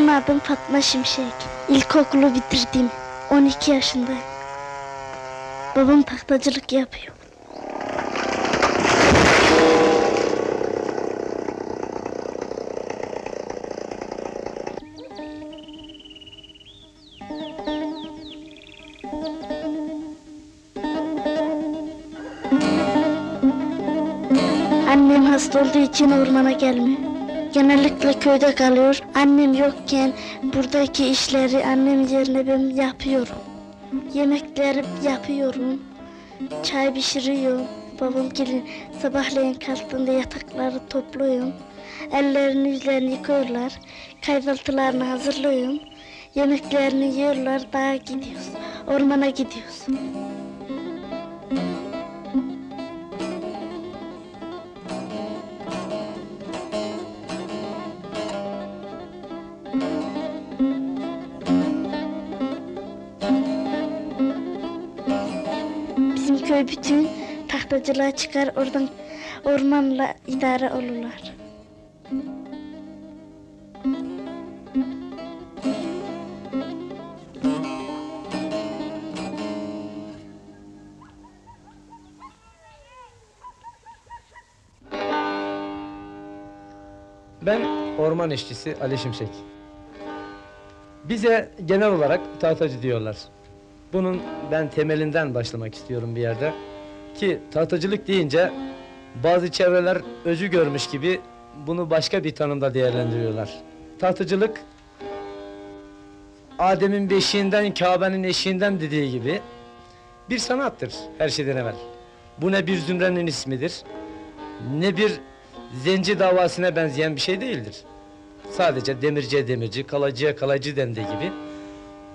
Benim adım Fatma Şimşek. İlkokulu bitirdim. 12 yaşındayım. Babam tahtacılık yapıyor. Annem hasta olduğu için ormana gelmiyor. Genellikle köyde kalıyor. Annem yokken buradaki işleri annem yerine ben yapıyorum. Yemekleri yapıyorum. Çay pişiriyorum. Babam gelin sabahleyin kalktığında yatakları topluyorum. Ellerini yüzlerini yıkıyorlar. Kahvaltılarını hazırlıyorum. Yemeklerini yiyorlar. Dağa gidiyoruz. Ormana gidiyoruz. Bizim köy bütün tahtacılığa çıkar, oradan ormanla idare olurlar. Ben orman işçisi Ali Şimşek. Bize genel olarak tahtacı diyorlar. Bunun ben temelinden başlamak istiyorum bir yerde. Ki tahtacılık deyince bazı çevreler özü görmüş gibi bunu başka bir tanımda değerlendiriyorlar. Tahtacılık, Adem'in beşiğinden, Kabe'nin eşiğinden dediği gibi bir sanattır her şeyden evvel. Bu ne bir zümrenin ismidir, ne bir zenci davasına benzeyen bir şey değildir. Sadece demirciye demirci, kalaycıya kalaycı dendiği gibi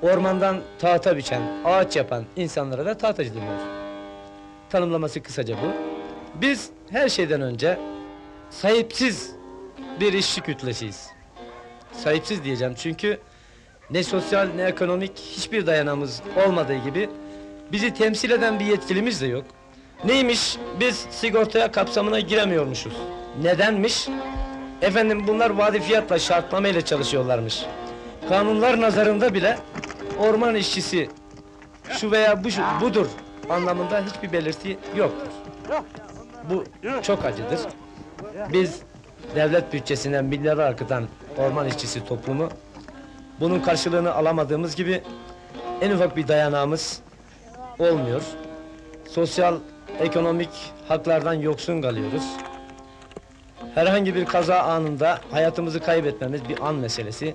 ormandan tahta biçen, ağaç yapan insanlara da tahtacı deniyor. Tanımlaması kısaca bu. Biz her şeyden önce sahipsiz bir işçi kütlesiyiz. Sahipsiz diyeceğim çünkü ne sosyal ne ekonomik hiçbir dayanağımız olmadığı gibi bizi temsil eden bir yetkilimiz de yok. Neymiş? Biz sigortaya kapsamına giremiyormuşuz. Nedenmiş? Efendim bunlar vadi fiyatla, şartnameyle çalışıyorlarmış. Kanunlar nazarında bile orman işçisi şu veya budur anlamında hiçbir belirti yoktur. Bu çok acıdır. Biz devlet bütçesinden milyarlar akıtan orman işçisi toplumu bunun karşılığını alamadığımız gibi en ufak bir dayanağımız olmuyor. Sosyal, ekonomik haklardan yoksun kalıyoruz. Herhangi bir kaza anında hayatımızı kaybetmemiz bir an meselesi.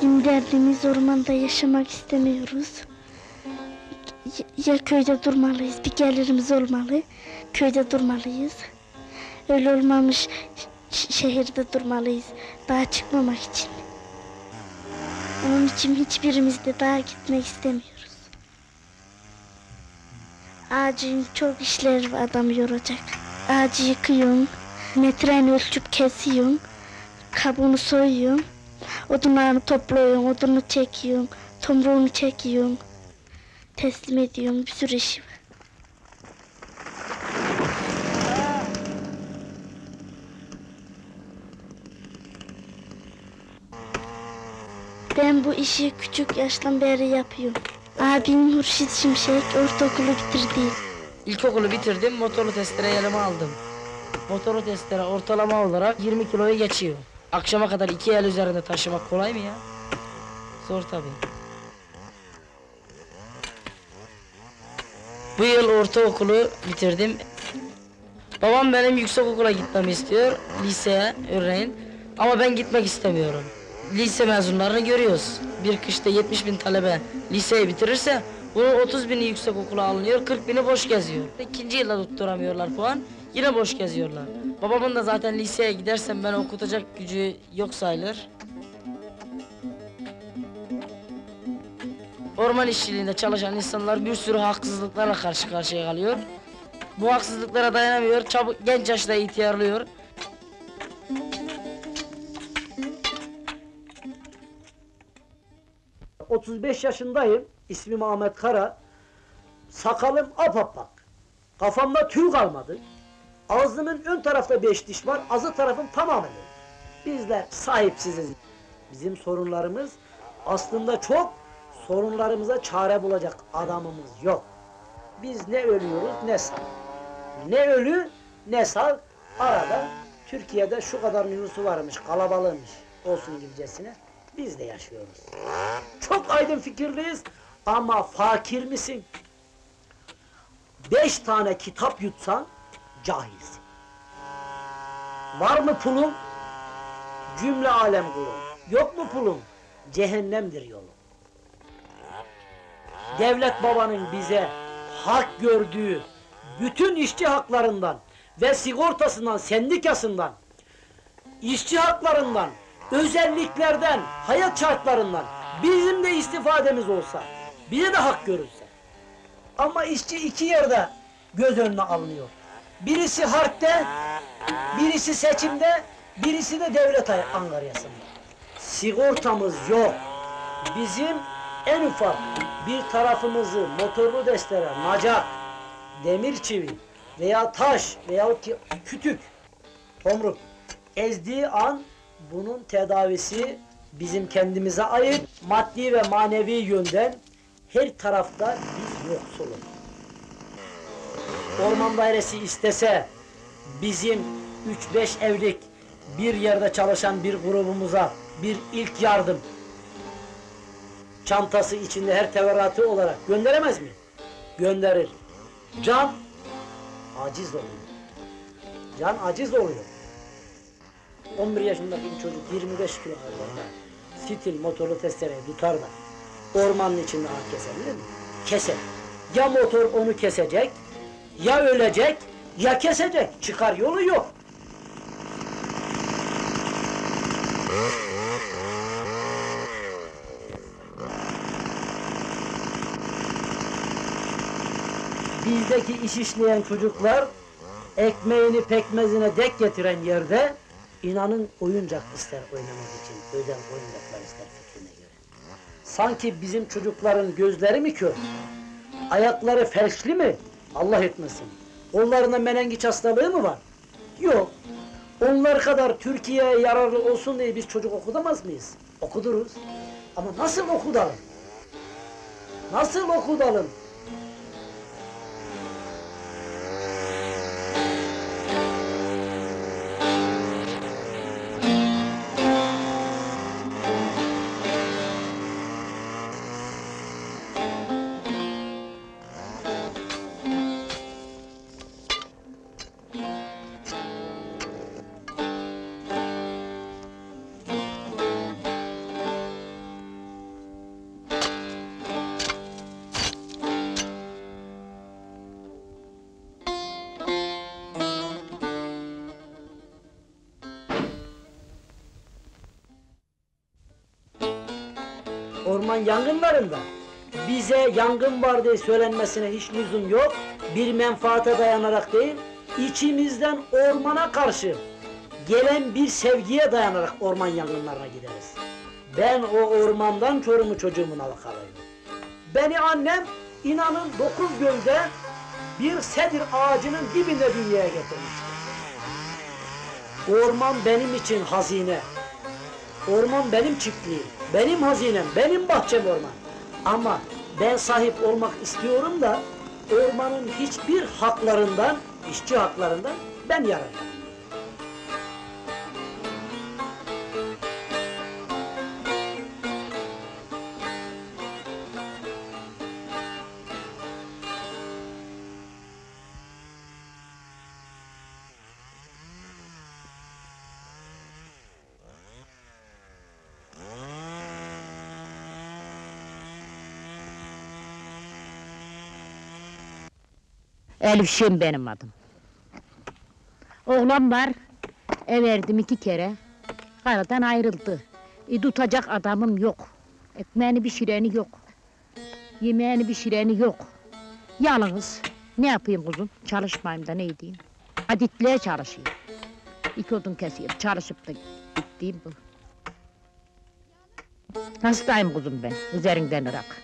Bizim derdimiz ormanda yaşamak istemiyoruz. Ya köyde durmalıyız, bir gelirimiz olmalı, köyde durmalıyız. Öyle olmamış şehirde durmalıyız, dağa çıkmamak için. Onun için hiçbirimiz de dağa gitmek istemiyoruz. Ağacın çok işleri var, adam yoracak. Ağacı yıkıyorsun, metreini ölçüp kesiyorsun, kabuğunu soyuyorsun. Odunlarını topluyorsun, odunu çekiyorsun, tomruğunu çekiyorsun. Teslim ediyorsun, bir sürü işi var. Ben bu işi küçük yaştan beri yapıyorum. Abim Hurşit Şimşek ortaokulu bitirdi. İlkokulu bitirdim, motorlu testere elime aldım. Motorlu testere ortalama olarak 20 kiloyu geçiyor. Akşama kadar 2 el üzerinde taşımak kolay mı ya? Zor tabii. Bu yıl ortaokulu bitirdim. Babam benim yüksekokula gitmemi istiyor, liseye örneğin. Ama ben gitmek istemiyorum. Lise mezunlarını görüyoruz. Bir kışta 70.000 talebe liseyi bitirirse bunun 30.000'i yüksekokula alınıyor, 40.000'i boş geziyor. İkinci yılda tutturamıyorlar puan, yine boş geziyorlar. Babamın da zaten liseye gidersem beni okutacak gücü yok sayılır. Orman işçiliğinde çalışan insanlar bir sürü haksızlıklarla karşı karşıya kalıyor. Bu haksızlıklara dayanamıyor, çabuk genç yaşta ihtiyarlıyor. – 35 yaşındayım, ismim Ahmet Kara. Sakalım apapak, kafamda tüy kalmadı. Ağzımın ön tarafta 5 diş var, azı tarafım tamamen öyle. Bizler sahipsiziz. Bizim sorunlarımız aslında çok, sorunlarımıza çare bulacak adamımız yok. Biz ne ölüyoruz ne sağ. Ne ölü ne sağ. Arada Türkiye'de şu kadar nüfusu varmış, kalabalığmış olsun gibicesine biz de yaşıyoruz. Çok aydın fikirliyiz ama fakir misin? 5 tane kitap yutsan cahilsin. Var mı pulun? Cümle alem kulun. Yok mu pulun? Cehennemdir yolun. Devlet babanın bize hak gördüğü bütün işçi haklarından ve sigortasından, sendikasından, işçi haklarından, özelliklerden, hayat şartlarından bizim de istifademiz olsa, bize de hak görülse. Ama işçi iki yerde göz önüne alınıyor. Birisi harpte, birisi seçimde, birisi de devlet angaryasında. Sigortamız yok. Bizim en ufak bir tarafımızı motorlu destere, macak, demir çivi veya taş veyahut ki kütük, tomruk ezdiği an bunun tedavisi bizim kendimize ait. Maddi ve manevi yönden her tarafta biz yoksuluz. Orman dairesi istese bizim 3-5 evlik bir yerde çalışan bir grubumuza bir ilk yardım çantası içinde her teferruatı olarak gönderemez mi? Gönderir. Can aciz oluyor. Can aciz oluyor. 11 yaşındaki bir çocuk 25 kilo ağırlığında stil motorlu testereyi tutar da ormanın içinde ağaç kesebilir mi? Keser. Ya motor onu kesecek, ya ölecek, ya kesecek. Çıkar yolu yok. Bizdeki iş işleyen çocuklar ekmeğini pekmezine dek getiren yerde inanın oyuncak ister oynamak için, özel oyuncaklar ister fikrine göre. Sanki bizim çocukların gözleri mi kör? Ayakları felçli mi? Allah etmesin. Onlarında menengiç hastalığı mı var? Yok. Onlar kadar Türkiye'ye yararlı olsun diye biz çocuk okutamaz mıyız? Okuduruz. Ama nasıl okudalım? Nasıl okudalım? Orman yangınlarında bize yangın var diye söylenmesine hiç lüzum yok. Bir menfaate dayanarak değil, içimizden ormana karşı gelen bir sevgiye dayanarak orman yangınlarına gideriz. Ben o ormandan çorumu çocuğumun alakalıyım. Beni annem inanın 9 gölde bir sedir ağacının dibinde dünyaya getirmiştir. Orman benim için hazine. Orman benim çiftliğim, benim hazinem, benim bahçem orman. Ama ben sahip olmak istiyorum da ormanın hiçbir haklarından, işçi haklarından ben yararlanmam. Elif Şen benim adım. Oğlan var, ev verdim 2 kere. Karadan ayrıldı. Tutacak adamım yok. Ekmeğini pişireni yok. Yemeğini pişireni yok. Yalnız. Ne yapayım kuzum? Çalışmayayım da ne edeyim? Aditliğe çalışayım. 2 odun keseyim, çalışıp da gittiğim bu. Hastayım kuzum ben, üzerinden ırak.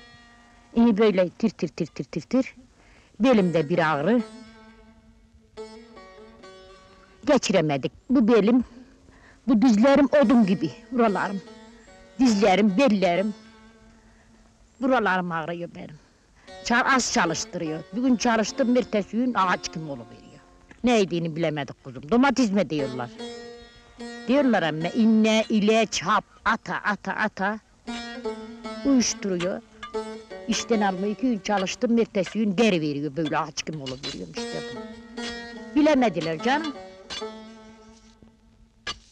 İyi böyle tir tir tir tir tir tir. Belimde bir ağrı. Geçiremedik. Bu belim, bu dizlerim odun gibi. Buralarım, dizlerim, bellerim. Buralarım ağrıyor benim. Az çalıştırıyor. Bugün çalıştım, ertesi gün ağaç gibi oluveriyor. Ne yediğini bilemedik kuzum. Domates mi diyorlar? Diyorlar ama inne, ilaç, hap, ata. Uyuşturuyor. İşten almayı 2 gün çalıştım, ertesi gün deri veriyor. Böyle ağaç gibi oluveriyorum işte bu. Bilemediler canım.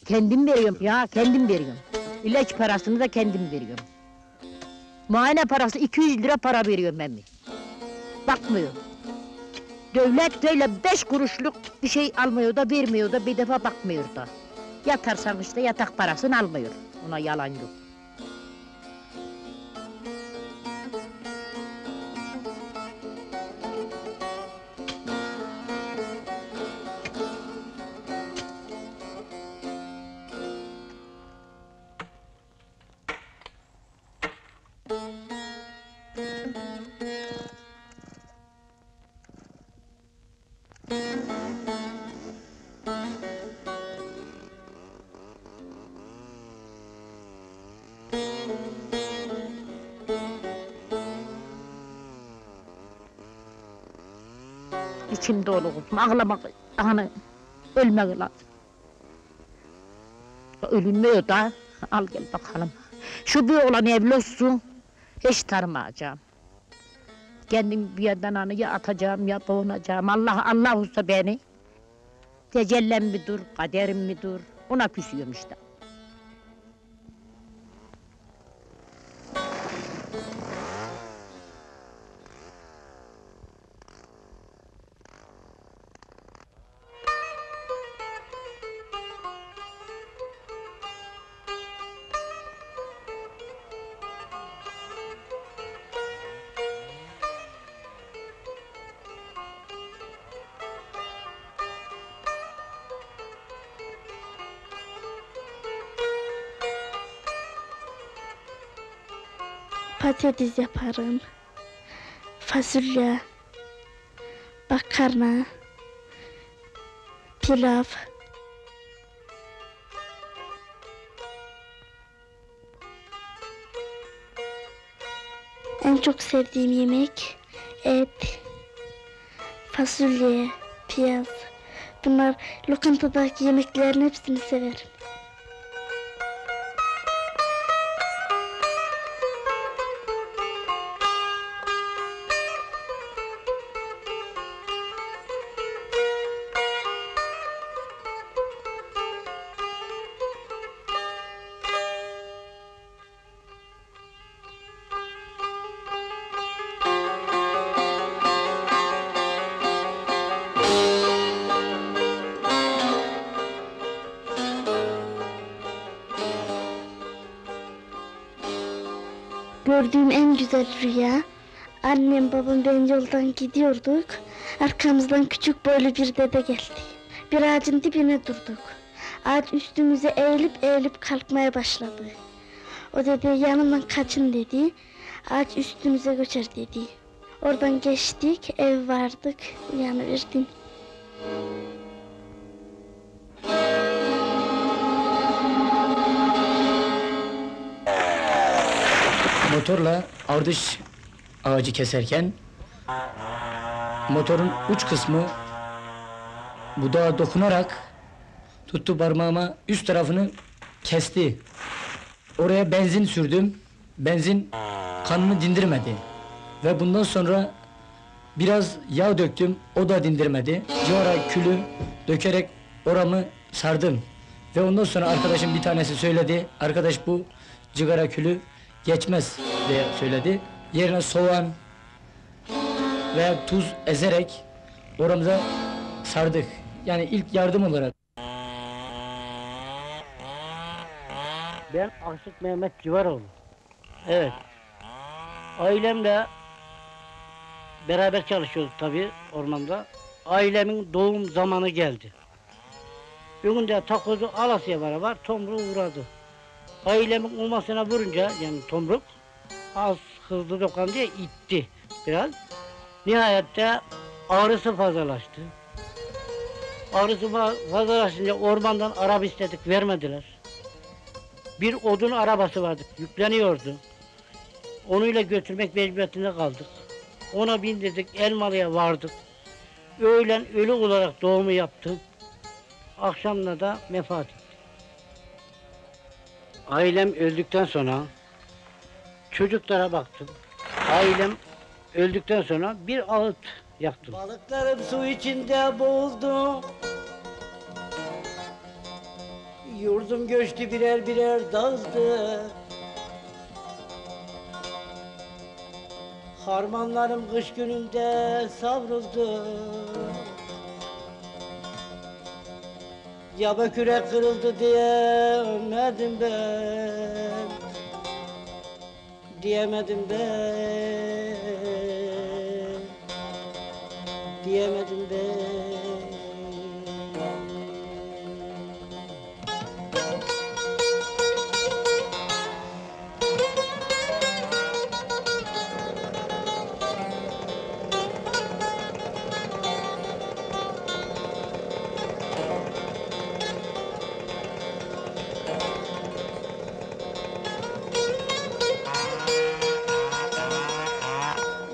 Kendim veriyorum ya, kendim veriyorum. İlaç parasını da kendim veriyorum. Muayene parası 200 lira para veriyorum ben. Bakmıyor. Devlet böyle 5 kuruşluk bir şey almıyor da vermiyor da bir defa bakmıyor da. Yatarsan işte yatak parasını almıyor. Ona yalan yok. İçim dolu kuzum, ağlamak, hani ölmek lazım. Ölünmüyor da, al gel bakalım. Şu bir oğlan evli olsun, hiç tanımayacağım. Kendim bir yerden hani ya atacağım ya boğulacağım, Allah olsa beni. Tecellem mi dur, kaderim mi dur, ona küsüyorum işte. Patates yaparım. Fasulye. Makarna. Pilav. En çok sevdiğim yemek et, fasulye, piyaz. Bunlar lokantadaki yemeklerin hepsini severim. Gördüğüm en güzel rüya, annem babam ben yoldan gidiyorduk, arkamızdan küçük boylu bir dede geldi. Bir ağacın dibine durduk. Ağaç üstümüze eğilip kalkmaya başladı. O dede yanından kaçın dedi, ağaç üstümüze göçer dedi. Oradan geçtik, ev vardık, uyanıverdim. Motorla ardış ağacı keserken motorun uç kısmı budağa dokunarak tuttu parmağıma, üst tarafını kesti. Oraya benzin sürdüm. Benzin kanımı dindirmedi. Ve bundan sonra biraz yağ döktüm. O da dindirmedi. Civara külü dökerek oramı sardım. Ve ondan sonra arkadaşım bir tanesi söyledi. Arkadaş bu cigara külü geçmez diye söyledi. Yerine soğan veya tuz ezerek oramıza sardık. Yani ilk yardım olarak. Ben Aşık Mehmet Civaroğlu. Evet. Ailemle beraber çalışıyoruz tabii ormanda. Ailemin doğum zamanı geldi. Bir gün de takozu alasıya beraber tomruğu vuradı. Ailemin olmasına vurunca yani tomruk az hızlı dokan diye itti biraz. Nihayette ağrısı fazlalaştı. Ağrısı fazlalaşınca ormandan araba istedik, vermediler. Bir odun arabası vardı, yükleniyordu. Onuyla götürmek mecburiyetinde kaldık. Ona bindirdik, Elmalı'ya vardık. Öğlen ölü olarak doğumu yaptım. Akşamla da vefat etti. Ailem öldükten sonra çocuklara baktım. Ailem öldükten sonra bir ağıt yaktım. Balıklarım su içinde boğuldu. Yurdum göçtü birer birer dağıldı. Harmanlarım kış gününde savruldu. Yaba kürek kırıldı diyemedim ben. Diyemedim ben. Diyemedim ben.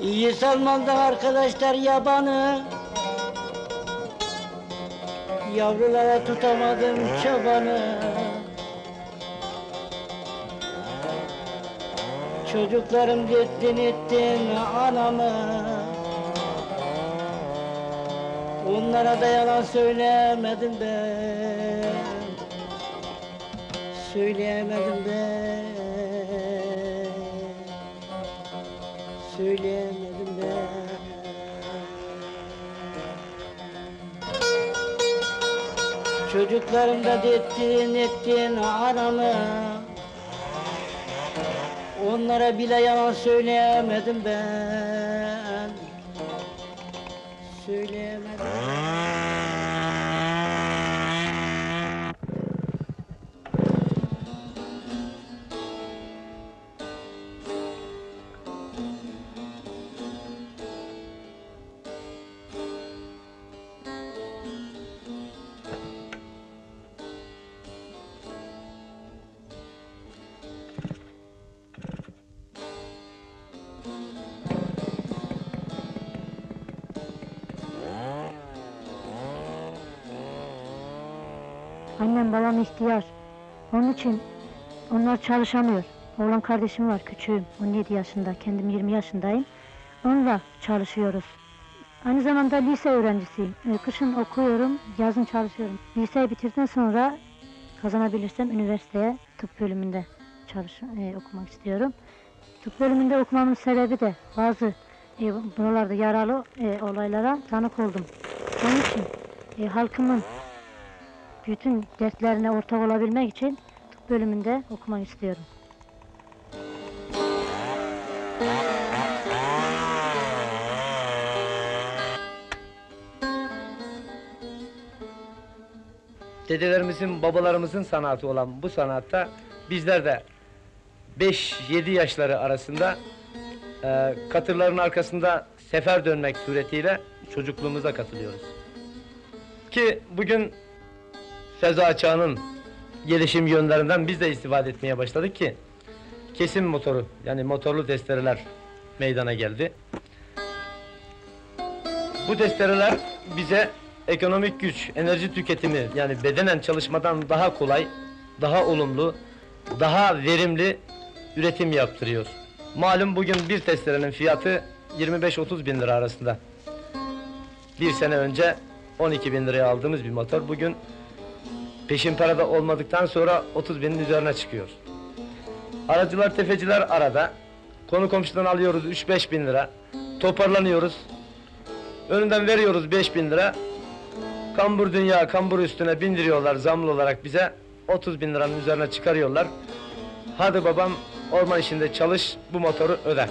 İyi Salman'da arkadaşlar yabanı, yavrulara tutamadım çobanı. Çocuklarım ettin anamı. Onlara da yalan söylemedim ben. Söyleyemedim ben. Söyleyemedim ben. Çocuklarım da ettin anamı. Onlara bile yalan söyleyemedim ben. Söyleyemedim. Annem babam ihtiyar. Onun için onlar çalışamıyor. Oğlan kardeşim var küçüğüm 17 yaşında. Kendim 20 yaşındayım. Onunla çalışıyoruz. Aynı zamanda lise öğrencisiyim. Kışın okuyorum, yazın çalışıyorum. Liseyi bitirdikten sonra kazanabilirsem üniversiteye tıp bölümünde okumak istiyorum. Tıp bölümünde okumamın sebebi de bazı buralarda yaralı olaylara tanık oldum. Onun için halkımın bütün dertlerine ortak olabilmek için tıp bölümünde okumak istiyorum. Dedelerimizin, babalarımızın sanatı olan bu sanatta bizler de 5-7 yaşları arasında katırların arkasında sefer dönmek suretiyle çocukluğumuza katılıyoruz. Ki bugün Seza çağının gelişim yönlerinden biz de istifade etmeye başladık ki kesim motoru yani motorlu testereler meydana geldi. Bu testereler bize ekonomik güç, enerji tüketimi yani bedenen çalışmadan daha kolay, daha olumlu, daha verimli üretim yaptırıyor. Malum bugün bir testerenin fiyatı 25-30 bin lira arasında. Bir sene önce 12 bin liraya aldığımız bir motor bugün peşin parada olmadıktan sonra 30 binin üzerine çıkıyor. Aracılar, tefeciler arada. Konu komşudan alıyoruz 3-5 bin lira. Toparlanıyoruz. Önünden veriyoruz 5 bin lira. Kambur dünya, kambur üstüne bindiriyorlar zamlı olarak bize. 30 bin liranın üzerine çıkarıyorlar. Hadi babam orman işinde çalış, bu motoru öde.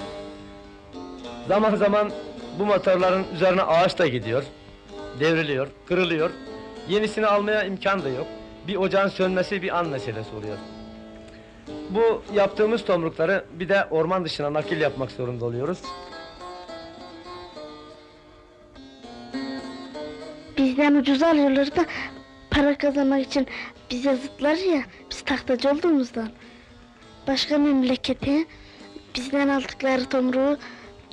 Zaman zaman Bu motorların üzerine ağaç da gidiyor, devriliyor, kırılıyor. Yenisini almaya imkan da yok. Bir ocağın sönmesi bir an meselesi oluyor. Bu yaptığımız tomrukları bir de orman dışına nakil yapmak zorunda oluyoruz. Bizden ucuz alıyorlar da para kazanmak için bize zıtlar ya, biz tahtacı olduğumuzdan. Başka memlekete bizden aldıkları tomruğu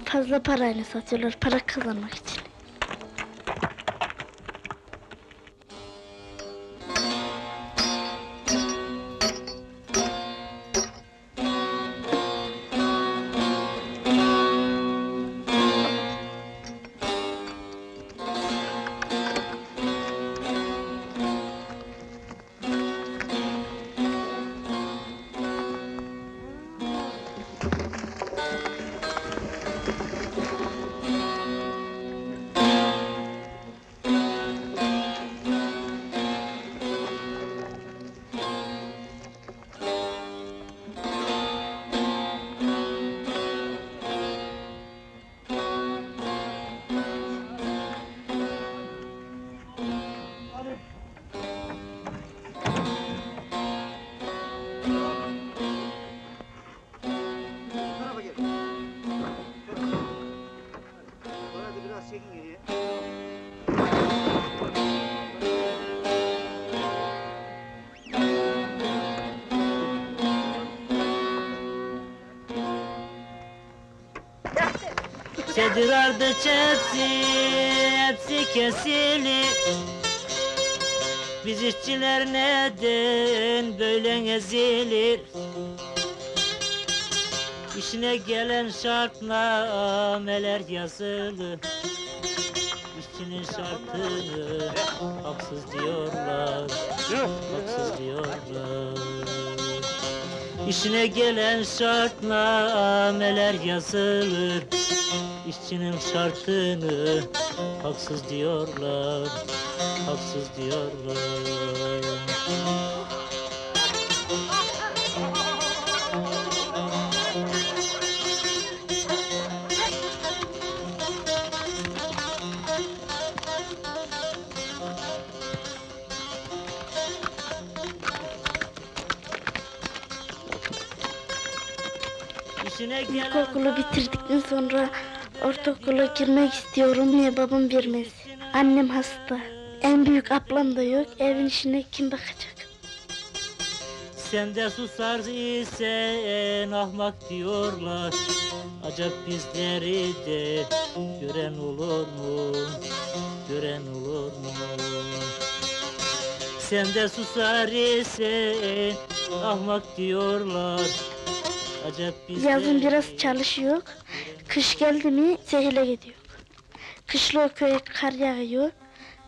fazla parayla satıyorlar, para kazanmak için. Sedirardı çepsi, hepsi kesili. Biz işçiler neden böyle ezilir? İşine gelen şartnameler yazılı. İşçinin şartını haksız diyorlar, haksız diyorlar. İşine gelen şartnameler yazılır. İşçinin şartını haksız diyorlar, haksız diyorlar. İlkokulu bitirdikten sonra ortaokula girmek istiyorum diye babam vermez. Annem hasta. En büyük ablam da yok. Evin işine kim bakacak? Sen de susar isen ahmak diyorlar. Acaba bizleri de gören olur mu? Gören olur mu? Sen de susar isen ahmak diyorlar. Yazın biraz çalışıyor. Kış geldi mi sehile gidiyor. Kışla o köye kar yağıyor.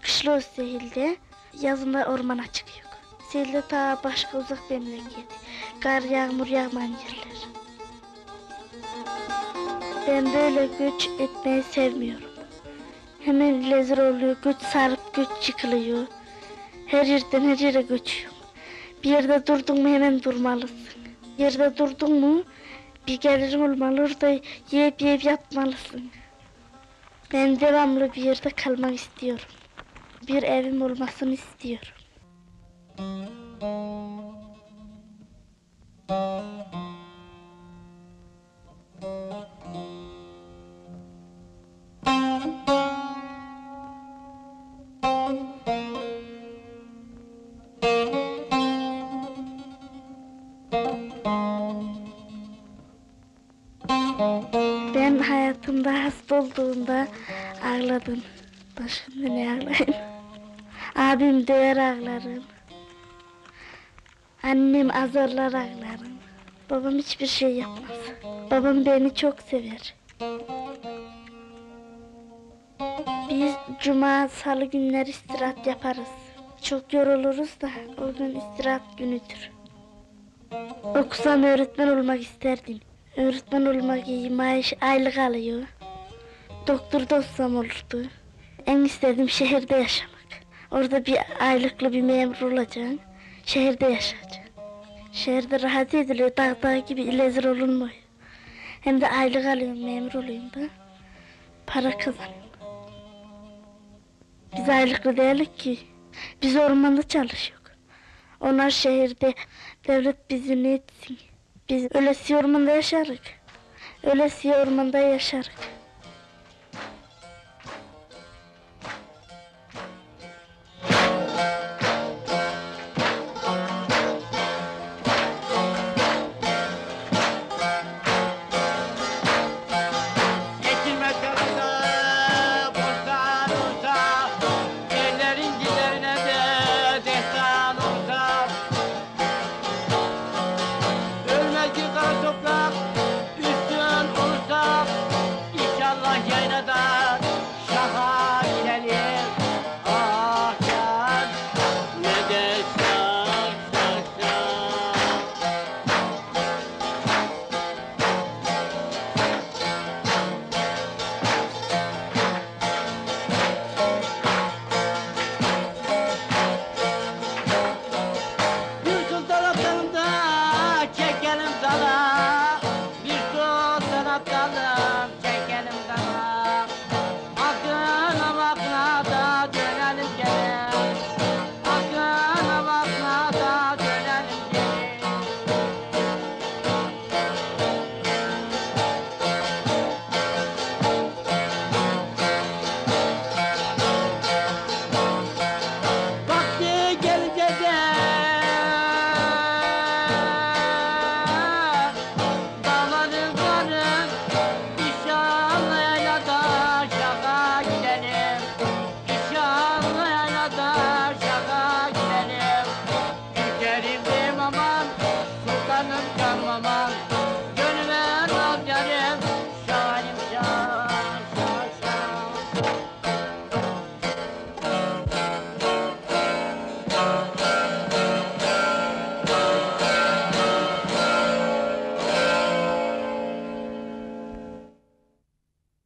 Kışla o sehilde. Yazında ormana çıkıyor. Sehilde ta başka uzak memleket. Kar yağmur yağmayan yerler. Ben böyle göç etmeyi sevmiyorum. Hemen lezir oluyor. Göç sarıp göç çıkılıyor. Her yerden her yere göçüyor. Bir yerde durdun mu hemen durmalısın. Yerde durdun mu bir gelirin olmalı, orada yiyip yatmalısın. Ben devamlı bir yerde kalmak istiyorum. Bir evim olmasını istiyorum. Ben hayatımda hasta olduğumda ağladım. Başımda ne ağlayayım? Abim döver ağlarım. Annem azarlar ağlarım. Babam hiçbir şey yapmaz. Babam beni çok sever. Biz cuma, salı günleri istirahat yaparız. Çok yoruluruz da o gün istirahat günüdür. Okusam öğretmen olmak isterdim. Öğretmen olmak iyi, maaş aylık alıyor. Doktor da olsam olurdu. En istediğim şehirde yaşamak. Orada bir aylıklı bir memur olacaksın. Şehirde yaşayacaksın. Şehirde rahat ediliyor, dağ gibi ilezir olunmuyor. Hem de aylık alıyorum, memur olayım da. para kazanıyor. Biz aylıklı değilik ki. Biz ormanda çalışıyoruz. Onlar şehirde. Devlet bizi ne etsin? Biz ölesi ormanda yaşarız. Ölesi ormanda yaşarız. Sultanım canım aman